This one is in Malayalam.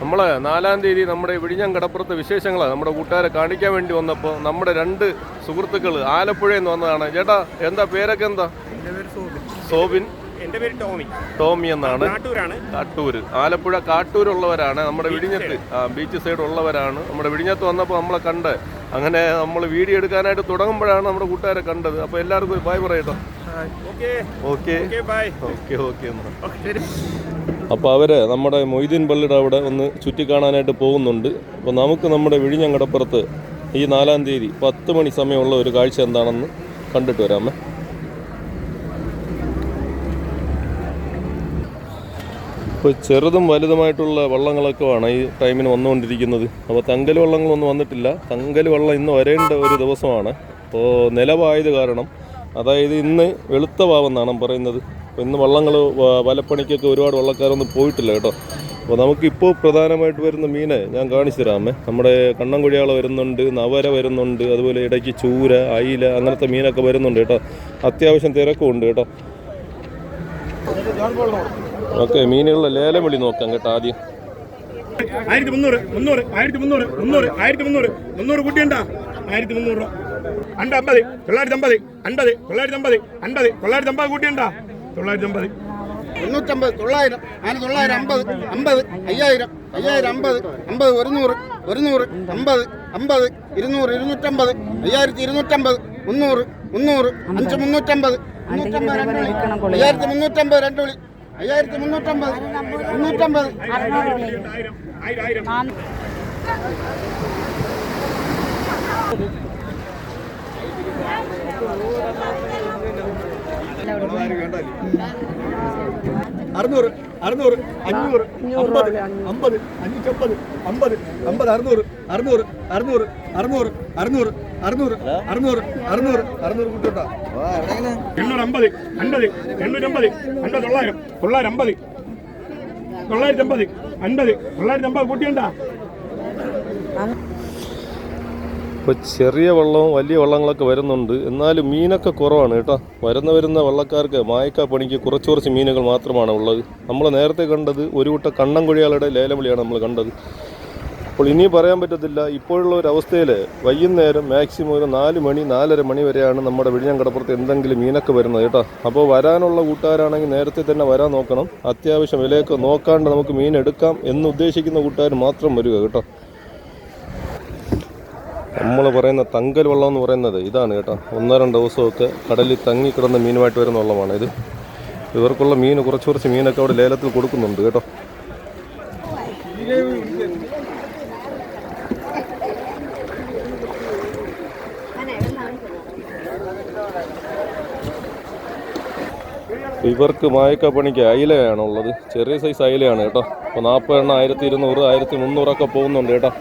നമ്മൾ 4-ാം തീയതി നമ്മുടെ വിഴിഞ്ഞം കടപ്പുറത്തെ വിശേഷങ്ങളാണ് നമ്മുടെ കൂട്ടുകാരെ കാണിക്കാൻ വേണ്ടി വന്നപ്പോൾ നമ്മുടെ 2 സുഹൃത്തുക്കൾ ആലപ്പുഴയിൽ നിന്ന് വന്നതാണ്. ചേട്ടാ എന്താ പേരൊക്കെ എന്താ? എൻ്റെ പേര് സോബിൻ. എൻ്റെ പേര് ടോമി എന്നാണ്. കാട്ടൂര്. ആലപ്പുഴ കാട്ടൂരുള്ളവരാണ്. നമ്മുടെ വിഴിഞ്ഞത്ത് ബീച്ച് സൈഡ് ഉള്ളവരാണ്. നമ്മുടെ വിഴിഞ്ഞത്ത് വന്നപ്പോൾ നമ്മളെ കണ്ട് അങ്ങനെ നമ്മൾ വീഡിയോ എടുക്കാനായിട്ട് തുടങ്ങുമ്പോഴാണ് നമ്മുടെ കൂട്ടുകാരെ കണ്ടത്. അപ്പോൾ എല്ലാവർക്കും ഒരു ബൈ പറയട്ടോ. ഓക്കെ. അപ്പോൾ അവർ നമ്മുടെ മൊയ്തീൻ പള്ളിയുടെ അവിടെ ഒന്ന് ചുറ്റിക്കാണാനായിട്ട് പോകുന്നുണ്ട്. അപ്പോൾ നമുക്ക് നമ്മുടെ വിഴിഞ്ഞം കടപ്പുറത്ത് ഈ 4-ാം തീയതി 10 മണി സമയമുള്ള ഒരു കാഴ്ച എന്താണെന്ന് കണ്ടിട്ട് വരാമേ. ഇപ്പോൾ ചെറുതും വലുതുമായിട്ടുള്ള വള്ളങ്ങളൊക്കെ ആണ് ഈ ടൈമിന് വന്നുകൊണ്ടിരിക്കുന്നത്. അപ്പോൾ തങ്കൽ വള്ളങ്ങളൊന്നും വന്നിട്ടില്ല. തങ്കൽ വള്ളം ഇന്ന് വരേണ്ട ഒരു ദിവസമാണ്. അപ്പോൾ നിലവായത് കാരണം, അതായത് ഇന്ന് വെളുത്ത വാവെന്നാണ് പറയുന്നത്. അപ്പോൾ ഇന്ന് വള്ളങ്ങൾ വലപ്പണിക്കൊക്കെ ഒരുപാട് വള്ളക്കാരൊന്നും പോയിട്ടില്ല കേട്ടോ. അപ്പോൾ നമുക്കിപ്പോൾ പ്രധാനമായിട്ട് വരുന്ന മീനെ ഞാൻ കാണിച്ചു തരാമേ. നമ്മുടെ കണ്ണൻകുഴിയാള വരുന്നുണ്ട്, നവര വരുന്നുണ്ട്, അതുപോലെ ഇടയ്ക്ക് ചൂര, അയില, അങ്ങനത്തെ മീനൊക്കെ വരുന്നുണ്ട് കേട്ടോ. അത്യാവശ്യം തിരക്കും ഉണ്ട് കേട്ടോ. ഓക്കെ, മീനുകളുടെ ലേലം വിളി നോക്കാം കേട്ടോ. ആദ്യം 1300 കൂട്ടിയുണ്ടാ? 1300 രൂപ. 50, 950, 50, 950, 50, 950 കൂട്ടിയുണ്ടാ? 950, 850, 900, 950, 50, 5000, 5000, 50, 50, 100, 100, 50, 50, 200, 250, 5250, 300, 300, 5350, 5350, 2 വിളി, 5350, 350, 1000. അറുന്നൂറ്, 500, 50, 50, 550, 50, 50, 600, 600, 600, 600, 600, 600, 600, 600, 600 കൂട്ടിട്ടാ. 850, 50, 850, 50, 900, 950, 950, 50, 950 കൂട്ടിയുണ്ടാ? ഇപ്പോൾ ചെറിയ വള്ളവും വലിയ വള്ളങ്ങളൊക്കെ വരുന്നുണ്ട്. എന്നാലും മീനൊക്കെ കുറവാണ് കേട്ടോ. വരുന്ന വള്ളക്കാർക്ക് മായക്ക പണിക്ക് കുറച്ച് മീനുകൾ മാത്രമാണ് ഉള്ളത്. നമ്മൾ നേരത്തെ കണ്ടത് ഒരു കൂട്ടം കണ്ണൻകുഴിയാളുടെ ലേലം വിളിയാണ് നമ്മൾ കണ്ടത്. അപ്പോൾ ഇനിയും പറയാൻ പറ്റത്തില്ല. ഇപ്പോഴുള്ള ഒരു അവസ്ഥയിൽ വൈകുന്നേരം മാക്സിമം ഒരു 4 മണി 4:30 മണി വരെയാണ് നമ്മുടെ വിഴിഞ്ഞം കടപ്പുറത്ത് എന്തെങ്കിലും മീനൊക്കെ വരുന്നത് കേട്ടോ. അപ്പോൾ വരാനുള്ള കൂട്ടുകാരാണെങ്കിൽ നേരത്തെ തന്നെ വരാൻ നോക്കണം. അത്യാവശ്യം വിലയൊക്കെ നോക്കാണ്ട് നമുക്ക് മീൻ എടുക്കാം എന്ന് ഉദ്ദേശിക്കുന്ന കൂട്ടുകാർ മാത്രം വരിക കേട്ടോ. നമ്മൾ പറയുന്ന തങ്കൽ വള്ളം എന്ന് പറയുന്നത് ഇതാണ് കേട്ടോ. 1-2 ദിവസമൊക്കെ കടലിൽ തങ്ങിക്കിടന്ന മീനുമായിട്ട് വരുന്ന വള്ളമാണ് ഇത്. ഇവർക്കുള്ള മീൻ കുറച്ച് മീനൊക്കെ അവിടെ ലേലത്തിൽ കൊടുക്കുന്നുണ്ട് കേട്ടോ. ഇവർക്ക് മായക്ക പണിക്ക് അയിലയാണുള്ളത്. ചെറിയ സൈസ് അയിലയാണ് കേട്ടോ. അപ്പോൾ 40 എണ്ണം 1200, 1300 ഒക്കെ പോകുന്നുണ്ട് കേട്ടോ.